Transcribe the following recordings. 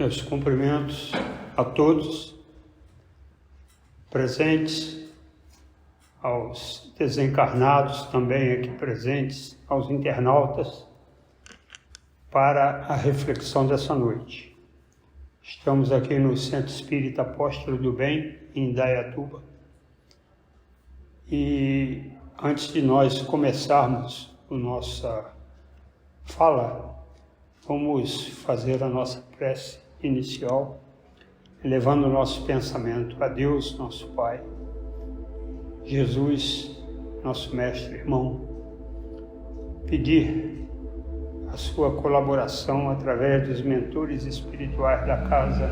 Meus cumprimentos a todos presentes, aos desencarnados também aqui presentes, aos internautas, para a reflexão dessa noite. Estamos aqui no Centro Espírita Apóstolo do Bem, em Indaiatuba. E antes de nós começarmos a nossa fala, vamos fazer a nossa prece inicial, elevando o nosso pensamento a Deus, nosso Pai, Jesus, nosso Mestre Irmão, pedir a sua colaboração através dos mentores espirituais da casa,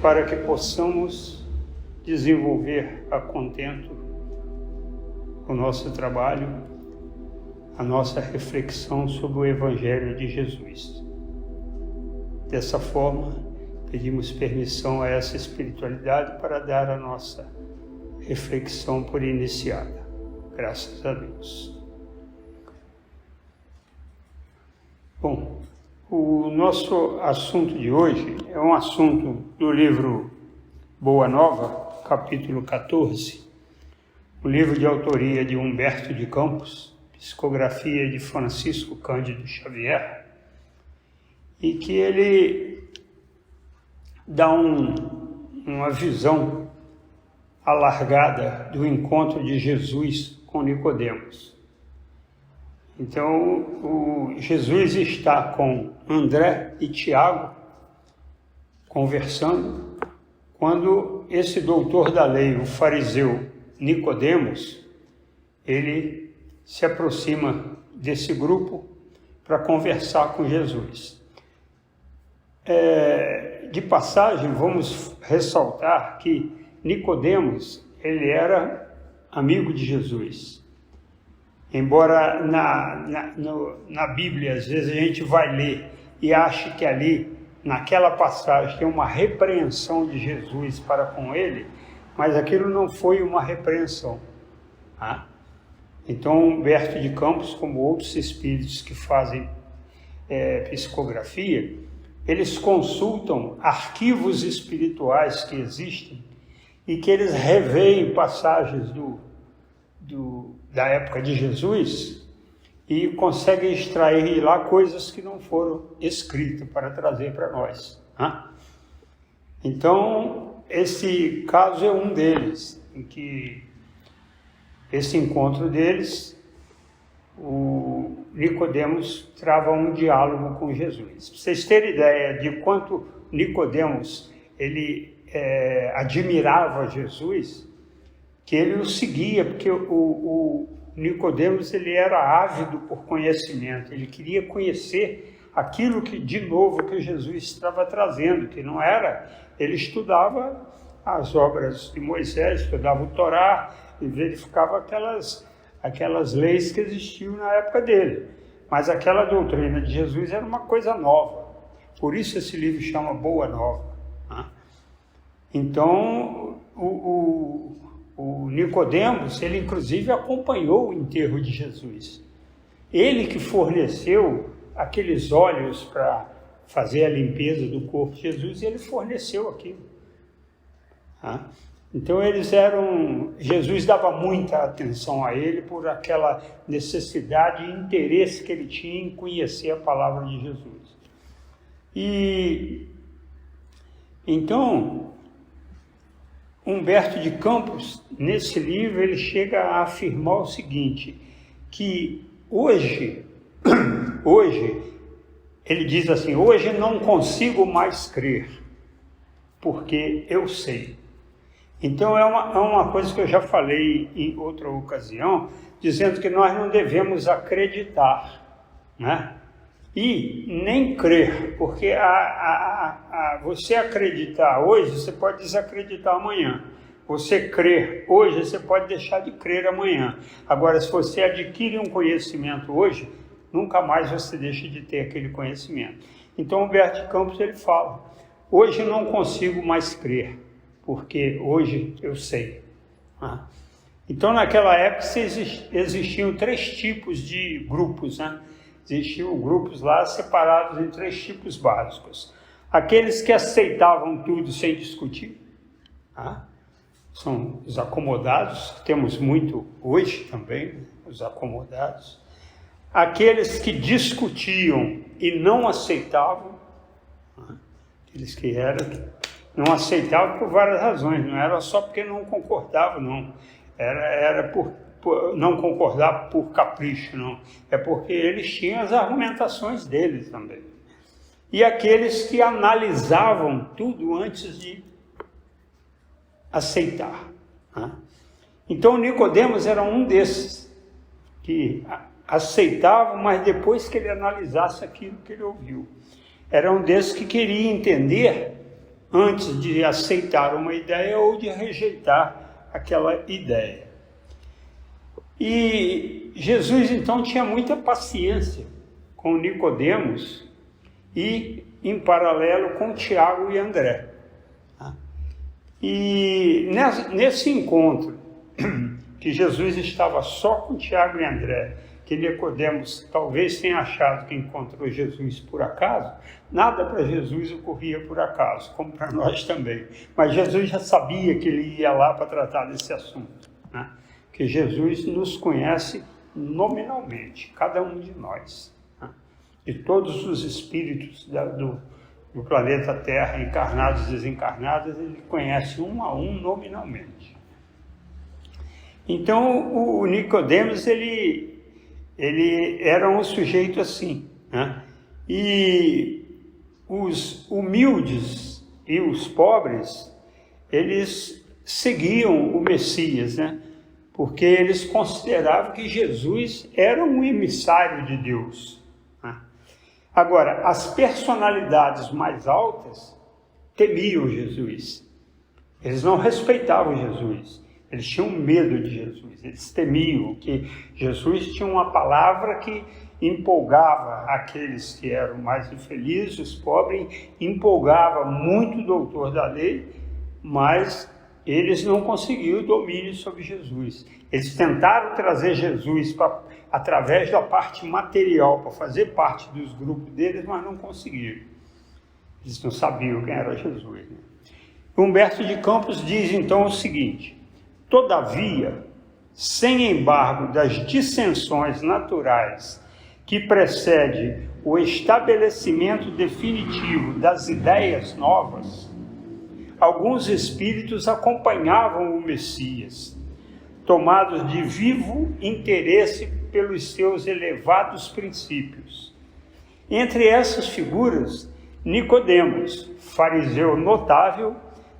para que possamos desenvolver a contento o nosso trabalho, a nossa reflexão sobre o Evangelho de Jesus. Dessa forma, pedimos permissão a essa espiritualidade para dar a nossa reflexão por iniciada. Graças a Deus. Bom, o nosso assunto de hoje é um assunto do livro Boa Nova, capítulo 14, o livro de autoria de Humberto de Campos, psicografia de Francisco Cândido Xavier, e que ele dá uma visão alargada do encontro de Jesus com Nicodemos. Então, Jesus está com André e Tiago conversando, quando esse doutor da lei, o fariseu Nicodemos, ele se aproxima desse grupo para conversar com Jesus. De passagem, vamos ressaltar que Nicodemos, ele era amigo de Jesus. Embora na Bíblia, às vezes a gente vai ler e acha que ali, naquela passagem, tem uma repreensão de Jesus para com ele, mas aquilo não foi uma repreensão. Tá? Então, Humberto de Campos, como outros espíritos que fazem psicografia, eles consultam arquivos espirituais que existem e que eles reveem passagens da época de Jesus e conseguem extrair lá coisas que não foram escritas para trazer para nós. Né? Então, esse caso é um deles, em que esse encontro deles, o Nicodemos trava um diálogo com Jesus. Para vocês terem ideia de quanto Nicodemos ele admirava Jesus, que ele o seguia, porque o Nicodemos ele era ávido por conhecimento, ele queria conhecer aquilo que de novo que Jesus estava trazendo, que não era, ele estudava as obras de Moisés, estudava o Torá e verificava aquelas leis que existiam na época dele. Mas aquela doutrina de Jesus era uma coisa nova. Por isso esse livro chama Boa Nova. Né? Então, o Nicodemos, ele inclusive acompanhou o enterro de Jesus. Ele que forneceu aqueles óleos para fazer a limpeza do corpo de Jesus, ele forneceu aquilo. Né? Então Jesus dava muita atenção a ele por aquela necessidade e interesse que ele tinha em conhecer a palavra de Jesus. E então, Humberto de Campos, nesse livro, ele chega a afirmar o seguinte, que hoje, ele diz assim, hoje não consigo mais crer, porque eu sei. Então, é uma coisa que eu já falei em outra ocasião, dizendo que nós não devemos acreditar, né? E nem crer, porque você acreditar hoje, você pode desacreditar amanhã. Você crer hoje, você pode deixar de crer amanhã. Agora, se você adquire um conhecimento hoje, nunca mais você deixa de ter aquele conhecimento. Então, Humberto Campos, ele fala, hoje não consigo mais crer, porque hoje eu sei. Então, naquela época, existiam 3 tipos de grupos, né? Existiam grupos lá separados em 3 tipos básicos. Aqueles que aceitavam tudo sem discutir, tá? São os acomodados, temos muito hoje também, os acomodados. Aqueles que discutiam e não aceitavam, tá? Aqueles que não aceitavam por várias razões, não era só porque não concordavam, não. Era por não concordar por capricho, não. É porque eles tinham as argumentações deles também. E aqueles que analisavam tudo antes de aceitar. Né? Então Nicodemos era um desses que aceitava, mas depois que ele analisasse aquilo que ele ouviu. Era um desses que queria entender antes de aceitar uma ideia ou de rejeitar aquela ideia. E Jesus então tinha muita paciência com Nicodemos e em paralelo com Tiago e André. E nesse encontro que Jesus estava só com Tiago e André, que Nicodemos talvez tenha achado que encontrou Jesus por acaso, nada para Jesus ocorria por acaso, como para nós também. Mas Jesus já sabia que ele ia lá para tratar desse assunto, né? Que Jesus nos conhece nominalmente, cada um de nós, né? E todos os espíritos do planeta Terra, encarnados e desencarnados, ele conhece um a um nominalmente. Então, o Nicodemos, ele era um sujeito assim, né? E os humildes e os pobres, eles seguiam o Messias, né? Porque eles consideravam que Jesus era um emissário de Deus. Né? Agora, as personalidades mais altas temiam Jesus. Eles não respeitavam Jesus. Eles tinham medo de Jesus. Eles temiam que Jesus tinha uma palavra que empolgava aqueles que eram mais infelizes, os pobres, empolgava muito o doutor da lei, mas eles não conseguiram o domínio sobre Jesus. Eles tentaram trazer Jesus através da parte material, para fazer parte dos grupos deles, mas não conseguiram. Eles não sabiam quem era Jesus. Né? Humberto de Campos diz então o seguinte: todavia, sem embargo das dissensões naturais que precede o estabelecimento definitivo das ideias novas, alguns espíritos acompanhavam o Messias, tomados de vivo interesse pelos seus elevados princípios. Entre essas figuras, Nicodemos, fariseu notável,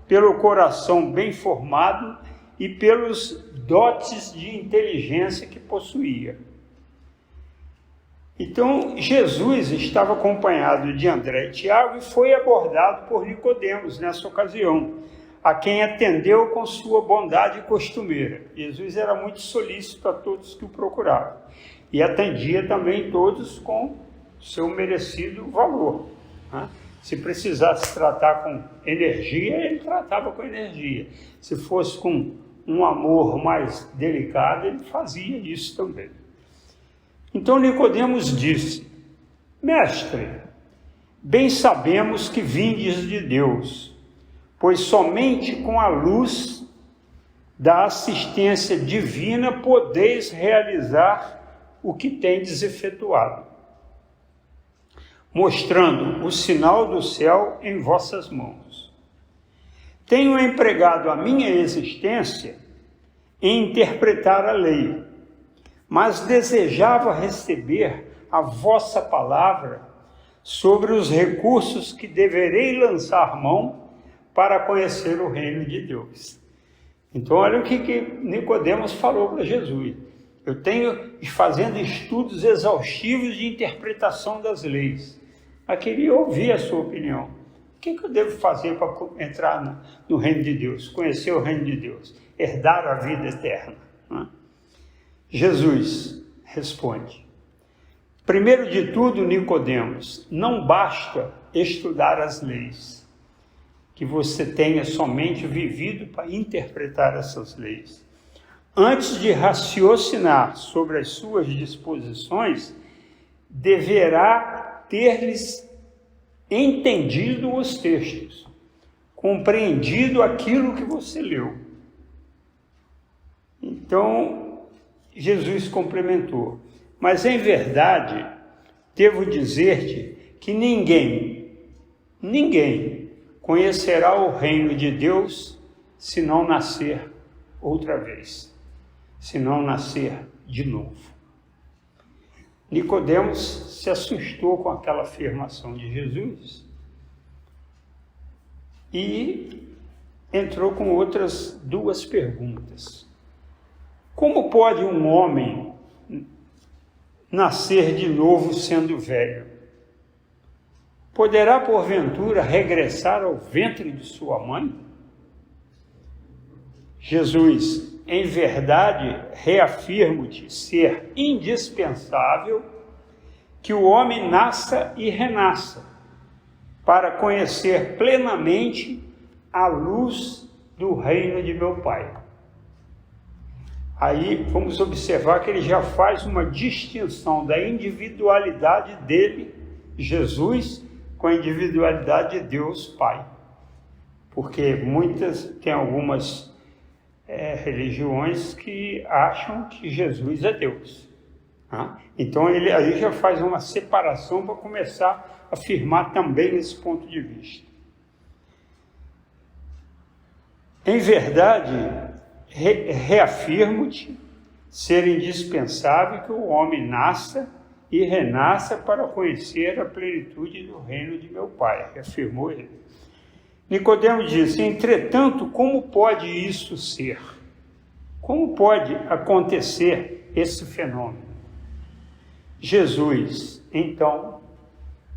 pelo coração bem formado e pelos dotes de inteligência que possuía. Então, Jesus estava acompanhado de André e Tiago e foi abordado por Nicodemos nessa ocasião, a quem atendeu com sua bondade costumeira. Jesus era muito solícito a todos que o procuravam e atendia também todos com seu merecido valor. Né? Se precisasse tratar com energia, ele tratava com energia. Se fosse com um amor mais delicado, ele fazia isso também. Então Nicodemos disse: Mestre, bem sabemos que vindes de Deus, pois somente com a luz da assistência divina podeis realizar o que tendes efetuado, mostrando o sinal do céu em vossas mãos. Tenho empregado a minha existência em interpretar a lei, mas desejava receber a vossa palavra sobre os recursos que deverei lançar mão para conhecer o reino de Deus. Então, olha o que Nicodemos falou para Jesus. Eu tenho fazendo estudos exaustivos de interpretação das leis. Eu queria ouvir a sua opinião. O que eu devo fazer para entrar no reino de Deus, conhecer o reino de Deus, herdar a vida eterna? Né? Jesus responde: primeiro de tudo, Nicodemos, não basta estudar as leis, que você tenha somente vivido para interpretar essas leis. Antes de raciocinar sobre as suas disposições, deverá ter-lhes entendido os textos, compreendido aquilo que você leu. Então, Jesus complementou: mas em verdade, devo dizer-te que ninguém conhecerá o reino de Deus se não nascer outra vez, se não nascer de novo. Nicodemos se assustou com aquela afirmação de Jesus e entrou com outras duas perguntas. Como pode um homem nascer de novo sendo velho? Poderá, porventura, regressar ao ventre de sua mãe? Jesus: em verdade, reafirmo-te ser indispensável que o homem nasça e renasça, para conhecer plenamente a luz do reino de meu Pai. Aí vamos observar que ele já faz uma distinção da individualidade dele, Jesus, com a individualidade de Deus Pai. Porque tem algumas religiões que acham que Jesus é Deus. Então ele aí já faz uma separação para começar a afirmar também esse ponto de vista. Em verdade, reafirmo-te ser indispensável que o homem nasça e renasça para conhecer a plenitude do reino de meu Pai, reafirmou ele. Nicodemos disse: entretanto, como pode isso ser? Como pode acontecer esse fenômeno? Jesus, então,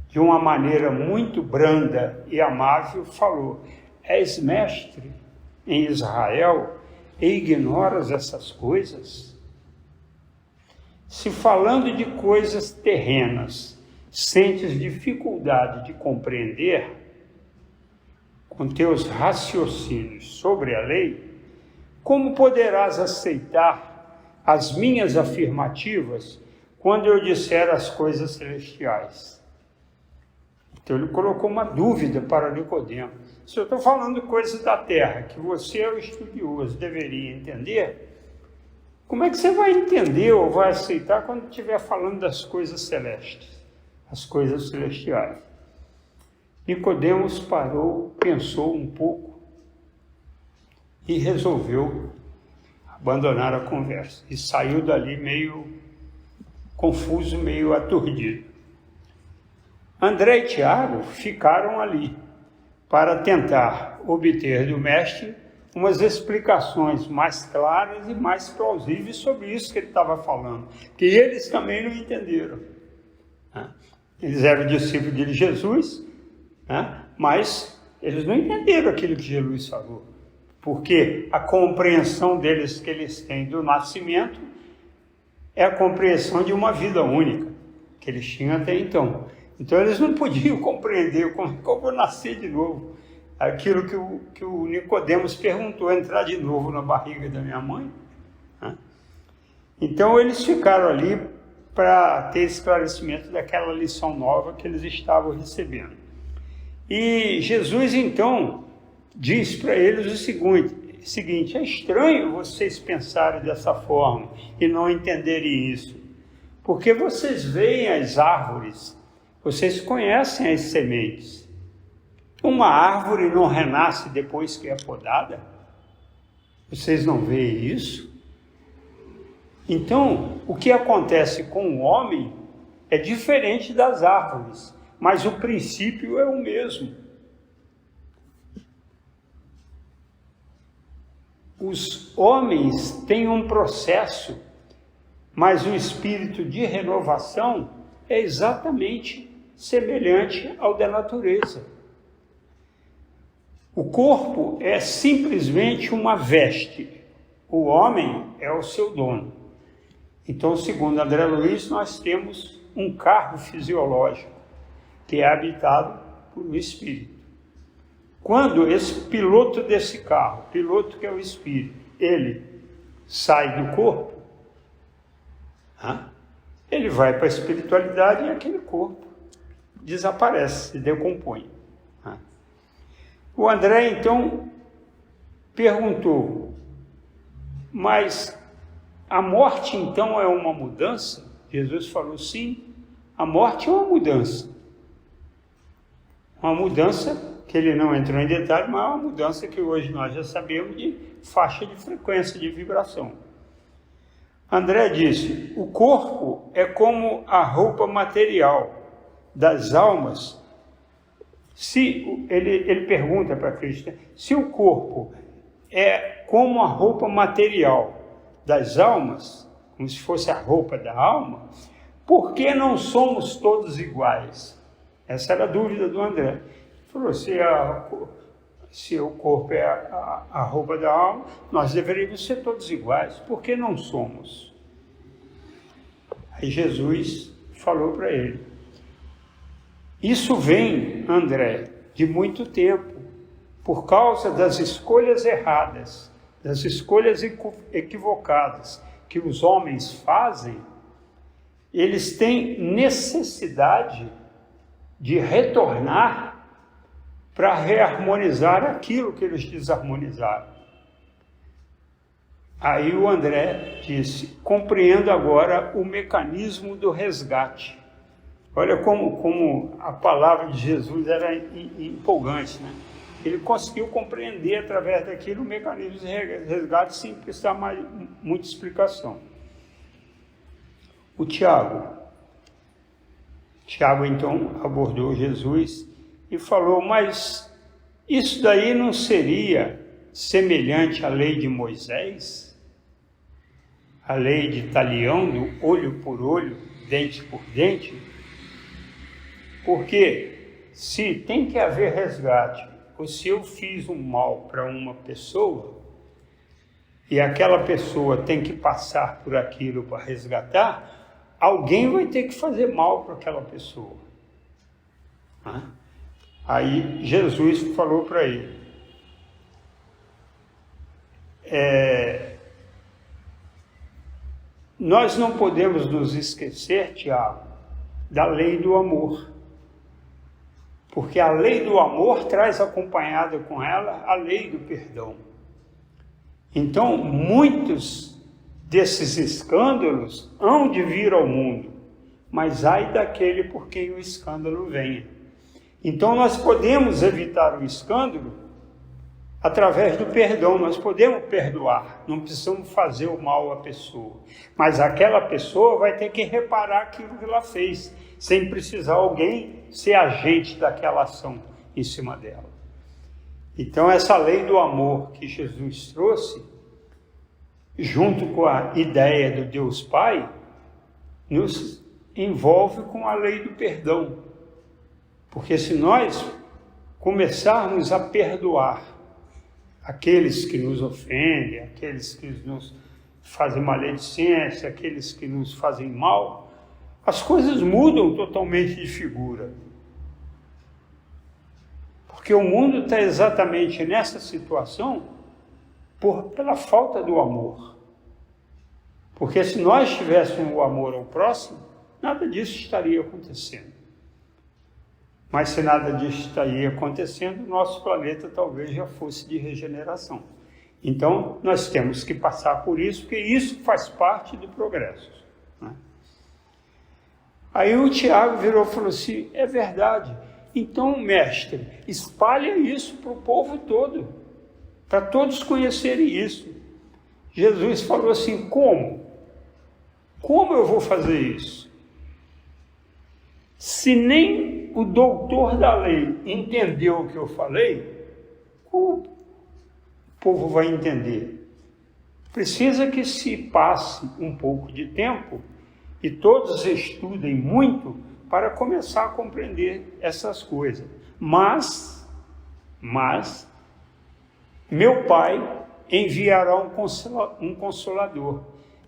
de uma maneira muito branda e amável, falou: és mestre em Israel e ignoras essas coisas? Se falando de coisas terrenas, sentes dificuldade de compreender, com teus raciocínios sobre a lei, como poderás aceitar as minhas afirmativas quando eu disser as coisas celestiais? Então ele colocou uma dúvida para Nicodemo. Se eu estou falando coisas da terra, que você é o estudioso, deveria entender, como é que você vai entender ou vai aceitar quando estiver falando das coisas celestes, as coisas celestiais? Nicodemos parou, pensou um pouco e resolveu abandonar a conversa. E saiu dali meio confuso, meio aturdido. André e Tiago ficaram ali para tentar obter do mestre umas explicações mais claras e mais plausíveis sobre isso que ele estava falando, que eles também não entenderam. Eles eram discípulos de Jesus, mas eles não entenderam aquilo que Jesus falou, porque a compreensão deles que eles têm do nascimento é a compreensão de uma vida única, que eles tinham até então. Então eles não podiam compreender como eu vou nascer de novo. Aquilo que o Nicodemos perguntou: entrar de novo na barriga da minha mãe? Então eles ficaram ali para ter esclarecimento daquela lição nova que eles estavam recebendo. E Jesus então diz para eles o seguinte: é estranho vocês pensarem dessa forma e não entenderem isso, porque vocês veem as árvores, vocês conhecem as sementes. Uma árvore não renasce depois que é podada? Vocês não veem isso? Então, o que acontece com o homem é diferente das árvores, mas o princípio é o mesmo. Os homens têm um processo, mas o espírito de renovação é exatamente semelhante ao da natureza. O corpo é simplesmente uma veste, o homem é o seu dono. Então, segundo André Luiz, nós temos um carro fisiológico que é habitado por um espírito. Quando esse piloto desse carro, piloto que é o espírito, ele sai do corpo, ele vai para a espiritualidade e aquele corpo desaparece, se decompõe. O André, então, perguntou, mas a morte, então, é uma mudança? Jesus falou, sim, a morte é uma mudança. Uma mudança que ele não entrou em detalhe, mas é uma mudança que hoje nós já sabemos de faixa de frequência, de vibração. André disse, o corpo é como a roupa material das almas. Se ele pergunta para Cristo, se o corpo é como a roupa material das almas, como se fosse a roupa da alma, por que não somos todos iguais? Essa era a dúvida do André. Ele falou, se o corpo é a roupa da alma, nós deveríamos ser todos iguais. Por que não somos? Aí Jesus falou para ele, isso vem, André, de muito tempo, por causa das escolhas erradas, das escolhas equivocadas que os homens fazem. Eles têm necessidade de retornar para reharmonizar aquilo que eles desarmonizaram. Aí o André disse, compreendo agora o mecanismo do resgate. Olha como a palavra de Jesus era empolgante, né? Ele conseguiu compreender através daquilo o mecanismo de resgate sem precisar mais muita explicação. O Tiago então abordou Jesus e falou, mas isso daí não seria semelhante à lei de Moisés? A lei de Talião, do olho por olho, dente por dente? Porque se tem que haver resgate, ou se eu fiz um mal para uma pessoa, e aquela pessoa tem que passar por aquilo para resgatar, alguém vai ter que fazer mal para aquela pessoa. Aí Jesus falou para ele, nós não podemos nos esquecer, Tiago, da lei do amor. Porque a lei do amor traz acompanhada com ela a lei do perdão. Então, muitos desses escândalos hão de vir ao mundo, mas ai daquele por quem o escândalo venha. Então, nós podemos evitar o escândalo através do perdão, nós podemos perdoar, não precisamos fazer o mal à pessoa, mas aquela pessoa vai ter que reparar aquilo que ela fez, sem precisar alguém ser agente daquela ação em cima dela. Então essa lei do amor que Jesus trouxe, junto com a ideia do Deus Pai, nos envolve com a lei do perdão. Porque se nós começarmos a perdoar aqueles que nos ofendem, aqueles que nos fazem maledicência, aqueles que nos fazem mal, as coisas mudam totalmente de figura. Porque o mundo está exatamente nessa situação pela falta do amor. Porque se nós tivéssemos o amor ao próximo, nada disso estaria acontecendo. Mas se nada disso estaria acontecendo, nosso planeta talvez já fosse de regeneração. Então, nós temos que passar por isso, porque isso faz parte do progresso. Né? Aí o Tiago virou e falou assim, é verdade. Então, mestre, espalha isso para o povo todo, para todos conhecerem isso. Jesus falou assim, como? Como eu vou fazer isso? Se nem o doutor da lei entendeu o que eu falei, como o povo vai entender? Precisa que se passe um pouco de tempo e todos estudem muito para começar a compreender essas coisas. Mas, meu Pai enviará um Consolador,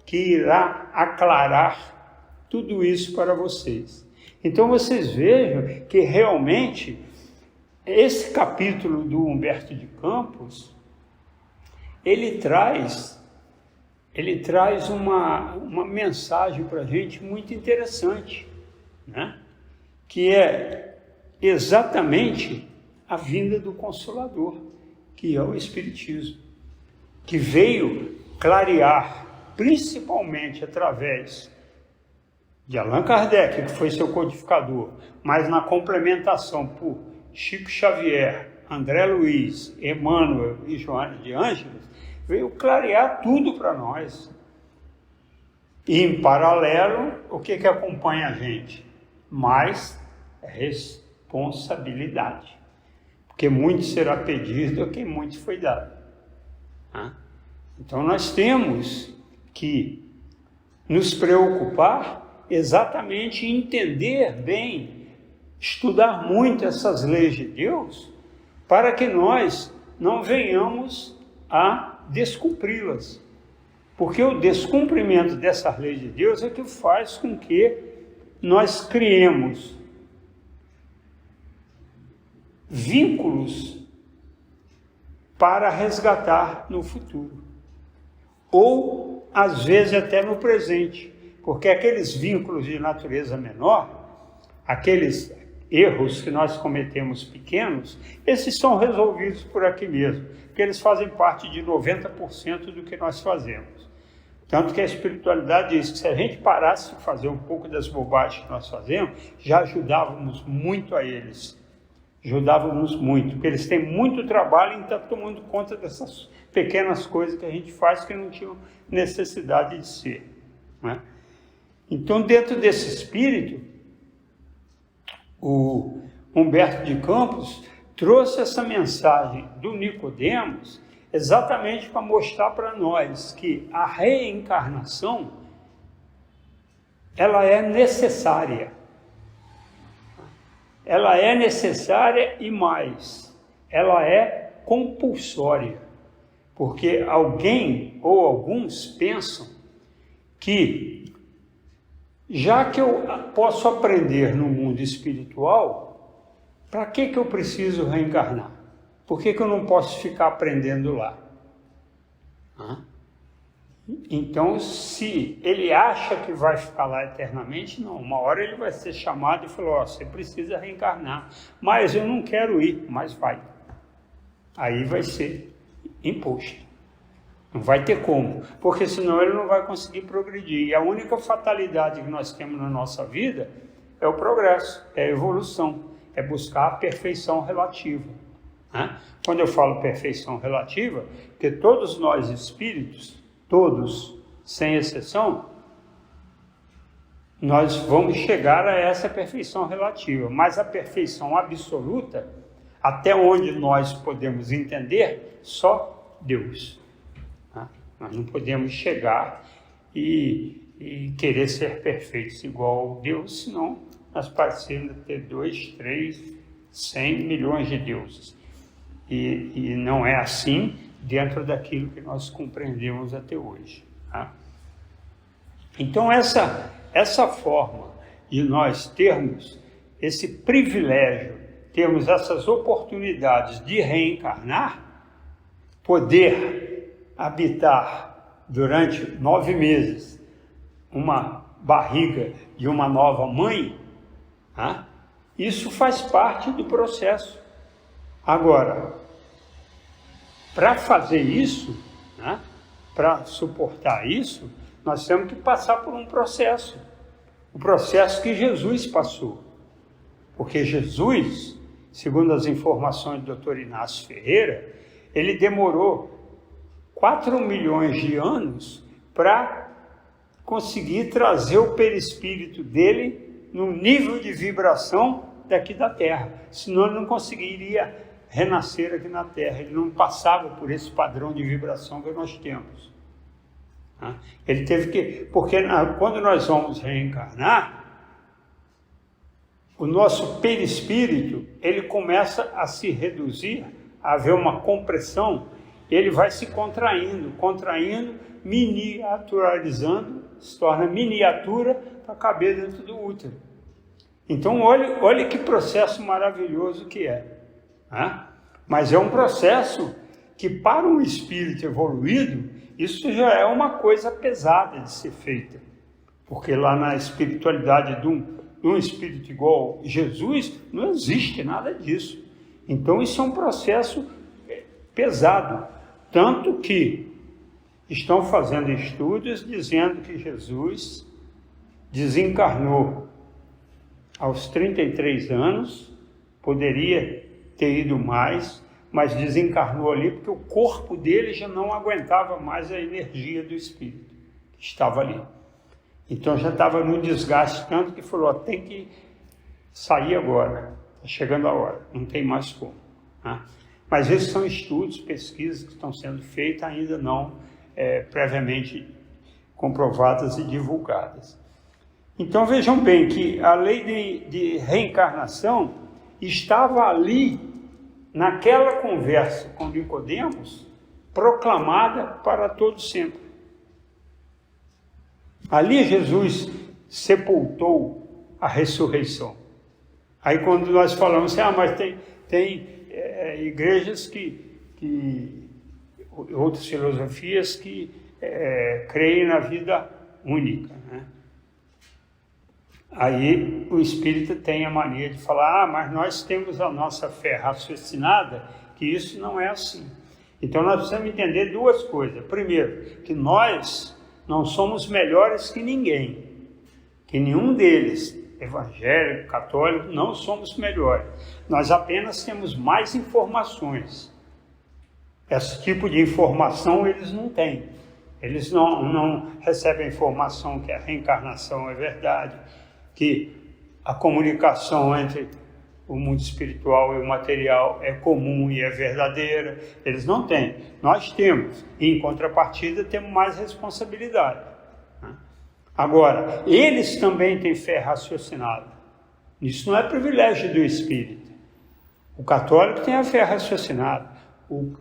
que irá aclarar tudo isso para vocês. Então vocês vejam que realmente esse capítulo do Humberto de Campos, ele traz uma mensagem para a gente muito interessante, né? Que é exatamente a vinda do Consolador, que é o Espiritismo, que veio clarear, principalmente através de Allan Kardec, que foi seu codificador, mas na complementação por Chico Xavier, André Luiz, Emmanuel e Joana de Ângeles, veio clarear tudo para nós. E, em paralelo, o que acompanha a gente? Mais responsabilidade. Porque muito será pedido a quem muito foi dado. Então, nós temos que nos preocupar exatamente em entender bem, estudar muito essas leis de Deus, para que nós não venhamos a descumpri-las. Porque o descumprimento dessas leis de Deus é que faz com que nós criemos vínculos para resgatar no futuro. Ou, às vezes, até no presente. Porque aqueles vínculos de natureza menor, aqueles erros que nós cometemos pequenos, esses são resolvidos por aqui mesmo, porque eles fazem parte de 90% do que nós fazemos. Tanto que a espiritualidade diz que se a gente parasse de fazer um pouco das bobagens que nós fazemos, já ajudávamos muito a eles. Ajudávamos muito, porque eles têm muito trabalho em estar tomando conta dessas pequenas coisas que a gente faz que não tinham necessidade de ser. Né? Então, dentro desse espírito, o Humberto de Campos trouxe essa mensagem do Nicodemos exatamente para mostrar para nós que a reencarnação ela é necessária. Ela é necessária e mais, ela é compulsória. Porque alguém ou alguns pensam que já que eu posso aprender no mundo espiritual, para que eu preciso reencarnar? Por que eu não posso ficar aprendendo lá? Então, se ele acha que vai ficar lá eternamente, não. Uma hora ele vai ser chamado e falou, você precisa reencarnar. Mas eu não quero ir, mas vai. Aí vai ser imposto. Não vai ter como, porque senão ele não vai conseguir progredir. E a única fatalidade que nós temos na nossa vida é o progresso, é a evolução, é buscar a perfeição relativa. Quando eu falo perfeição relativa, porque todos nós espíritos, todos, sem exceção, nós vamos chegar a essa perfeição relativa, mas a perfeição absoluta, até onde nós podemos entender, só Deus. Nós não podemos chegar e querer ser perfeitos igual a Deus, senão nós parecemos ter 2, 3, 100 milhões de deuses. E não é assim dentro daquilo que nós compreendemos até hoje. Então, essa forma de nós termos esse privilégio, termos essas oportunidades de reencarnar, poder habitar durante 9 meses uma barriga de uma nova mãe, isso faz parte do processo. Agora, para fazer isso, para suportar isso, nós temos que passar por um processo. O processo que Jesus passou. Porque Jesus, segundo as informações do Dr. Inácio Ferreira, ele demorou 4 milhões de anos para conseguir trazer o perispírito dele no nível de vibração daqui da Terra. Senão ele não conseguiria renascer aqui na Terra. Ele não passava por esse padrão de vibração que nós temos. Ele teve que... Porque quando nós vamos reencarnar, o nosso perispírito, ele começa a se reduzir, a haver uma compressão, ele vai se contraindo, miniaturizando, se torna miniatura para caber dentro do útero. Então, olha que processo maravilhoso que é. Mas é um processo que, para um espírito evoluído, isso já é uma coisa pesada de ser feita. Porque lá na espiritualidade um espírito igual a Jesus, não existe nada disso. Então isso é um processo pesado, tanto que estão fazendo estudos dizendo que Jesus desencarnou aos 33 anos, poderia ter ido mais, mas desencarnou ali porque o corpo dele já não aguentava mais a energia do espírito que estava ali. Então já estava num desgaste tanto que falou, tem que sair agora, está chegando a hora, não tem mais como. Né? Mas esses são estudos, pesquisas que estão sendo feitas, ainda não previamente comprovadas e divulgadas. Então vejam bem que a lei de reencarnação estava ali, naquela conversa com Nicodemos, proclamada para todo sempre. Ali Jesus sepultou a ressurreição. Aí quando nós falamos assim, mas tem igrejas que outras filosofias que creem na vida única, né? Aí o espírita tem a mania de falar, mas nós temos a nossa fé raciocinada, que isso não é assim. Então nós precisamos entender duas coisas. Primeiro, que nós não somos melhores que ninguém, que nenhum deles, evangélico, católico, não somos melhores. Nós apenas temos mais informações. Esse tipo de informação eles não têm. Eles não recebem a informação que a reencarnação é verdade, que a comunicação entre o mundo espiritual e o material é comum e é verdadeira. Eles não têm. Nós temos. E, em contrapartida, temos mais responsabilidade. Agora, eles também têm fé raciocinada. Isso não é privilégio do espírita. O católico tem a fé raciocinada. O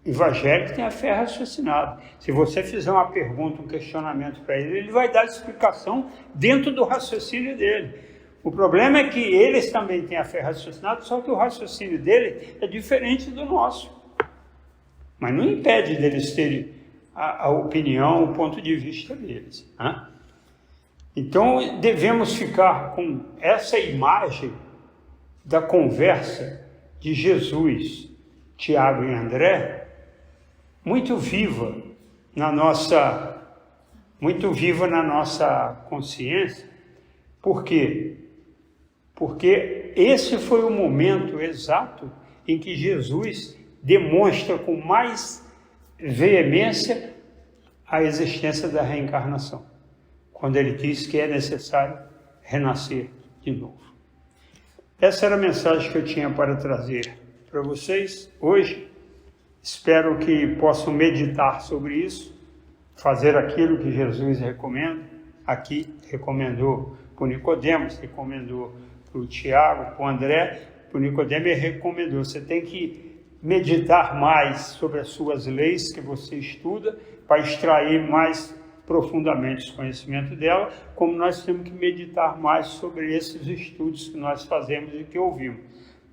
evangélico tem a fé raciocinada. Se você fizer uma pergunta, um questionamento para ele, ele vai dar explicação dentro do raciocínio dele. O problema é que eles também têm a fé raciocinada, só que o raciocínio dele é diferente do nosso. Mas não impede deles terem a opinião, o ponto de vista deles. Né? Então, devemos ficar com essa imagem da conversa de Jesus, Tiago e André, muito viva na nossa consciência. Por quê? Porque esse foi o momento exato em que Jesus demonstra com mais veemência a existência da reencarnação, quando ele diz que é necessário renascer de novo. Essa era a mensagem que eu tinha para trazer para vocês hoje. Espero que possam meditar sobre isso, fazer aquilo que Jesus recomenda. Aqui recomendou para o Nicodemos, recomendou para o Tiago, para o André, para o Nicodemos ele recomendou. Você tem que meditar mais sobre as suas leis que você estuda, para extrair mais profundamente o conhecimento dela, como nós temos que meditar mais sobre esses estudos que nós fazemos e que ouvimos,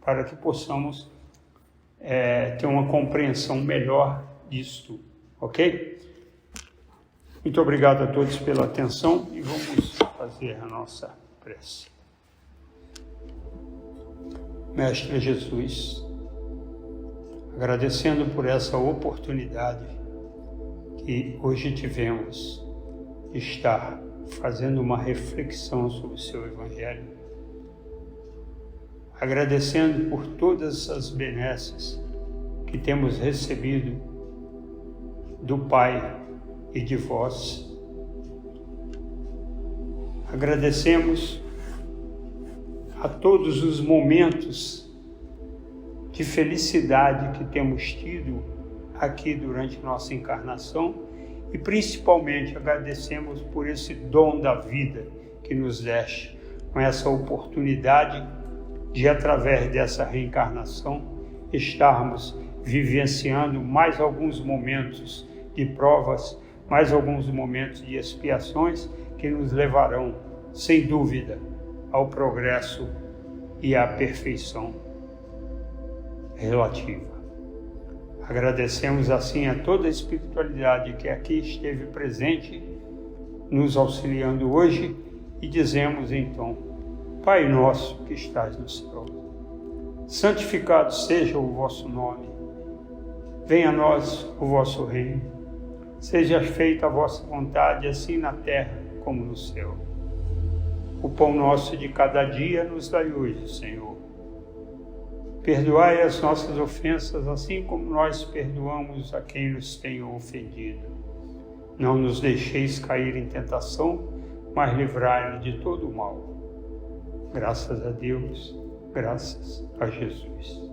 para que possamos ter uma compreensão melhor disso tudo, ok? Muito obrigado a todos pela atenção e vamos fazer a nossa prece. Mestre Jesus, agradecendo por essa oportunidade que hoje tivemos de estar fazendo uma reflexão sobre o seu Evangelho, agradecendo por todas as benesses que temos recebido do Pai e de vós. Agradecemos a todos os momentos de felicidade que temos tido aqui durante nossa encarnação e principalmente agradecemos por esse dom da vida que nos deste, com essa oportunidade de, através dessa reencarnação, estarmos vivenciando mais alguns momentos de provas, mais alguns momentos de expiações que nos levarão, sem dúvida, ao progresso e à perfeição relativa. Agradecemos assim a toda a espiritualidade que aqui esteve presente, nos auxiliando hoje, e dizemos então, Pai nosso que estás no céu, santificado seja o vosso nome. Venha a nós o vosso reino. Seja feita a vossa vontade, assim na terra como no céu. O pão nosso de cada dia nos dai hoje, Senhor. Perdoai as nossas ofensas, assim como nós perdoamos a quem nos tem ofendido. Não nos deixeis cair em tentação, mas livrai-nos de todo o mal. Graças a Deus, graças a Jesus.